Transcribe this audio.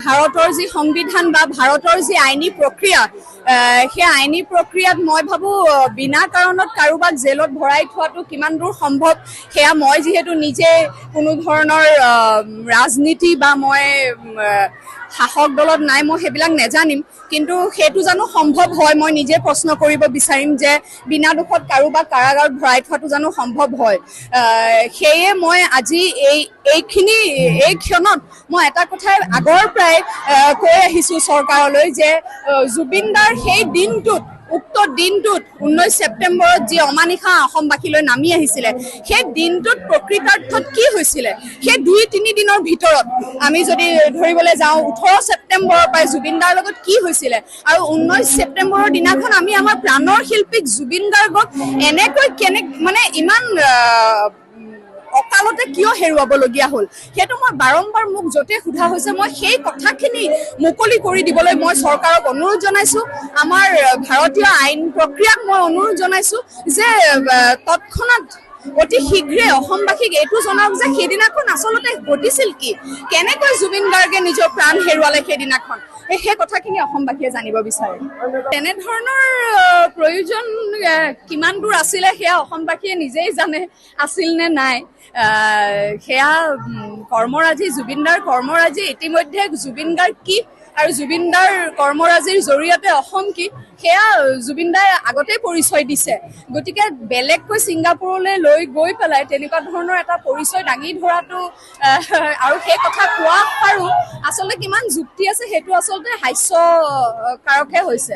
ভাৰতৰ যি সংবিধান বা ভাৰতৰ যি আইনী প্ৰক্ৰিয়া সেই আইনী প্ৰক্ৰিয়াত মই ভাবো বিনা কাৰণত কাৰোবাক জেলত ভৰাই থোৱাটো কিমান দূৰ সম্ভৱ সেয়া মই যিহেতু নিজে কোনো ধৰণৰ ৰাজনীতি বা মই শাসক দলত নাই মই সেইবিলাক নেজানিম কিন্তু সেইটো জানো সম্ভৱ হয় মই নিজে প্ৰশ্ন কৰিব বিচাৰিম যে বিনা দুখত কাৰোবাক কাৰাগাৰত ভৰাই থোৱাটো জানো সম্ভৱ হয় সেয়ে মই আজি এই ক্ষণত মই এটা কথা আগৰ প্ৰায় কৈ আহিছো চৰকাৰলৈ যে জুবিন দাৰ সেই দিনটোত উক্ত দিনটোত 19 ছেপ্টেম্বৰত যি অমানিশা অসমবাসীলৈ নামি আহিছিলে সেই দিনটোত প্ৰকৃতাৰ্থত কি হৈছিলে সেই 2-3 দিনৰ ভিতৰত আমি যদি ধৰিবলৈ যাওঁ 18 ছেপ্টেম্বৰৰ পৰাই জুবিন দাৰ লগত কি হৈছিলে আৰু 19 ছেপ্টেম্বৰৰ দিনাখন আমি আমাৰ প্ৰাণৰ শিল্পীক জুবিন গাৰ্গক এনেকৈ মানে ইমান অকালতে কিয় হেৰুৱাবলগীয়া হ'ল সেইটো মই বাৰম্বাৰ মোক য'তে সোধা হৈছে মই সেই কথাখিনি মুকলি কৰি দিবলৈ মই চৰকাৰক অনুৰোধ জনাইছো আমাৰ ভাৰতীয় আইন প্ৰক্ৰিয়াক মই অনুৰোধ জনাইছো যে তৎক্ষণাত অতি শীঘ্ৰে অসমবাসীক এইটো জনাওক যে সেইদিনাখন আচলতে ঘটিছিল কি কেনেকৈ জুবিন গাৰ্গে নিজৰ প্ৰাণ হেৰুৱালে সেইদিনাখন সেই কথাখিনি অসমবাসীয়ে জানিব বিচাৰে তেনেধৰণৰ প্ৰয়োজন কিমান দূৰ আছিলে সেয়া অসমবাসীয়ে নিজেই জানে আছিল নে নাই সেয়া কৰ্মৰাজি জুবিনদাৰ কৰ্মৰাজি ইতিমধ্যে জুবিন গাৰ্গ কি আৰু জুবিনদাৰ কৰ্মৰাজিৰ জৰিয়তে অসম কি সেয়া জুবিনদাই আগতে পৰিচয় দিছে গতিকে বেলেগকৈ ছিংগাপুৰলৈ লৈ গৈ পেলাই তেনেকুৱা ধৰণৰ এটা পৰিচয় দাঙি ধৰাটো আৰু সেই কথা কোৱা আৰু আচলতে কিমান যুক্তি আছে সেইটো আচলতে হাস্যকাৰকহে হৈছে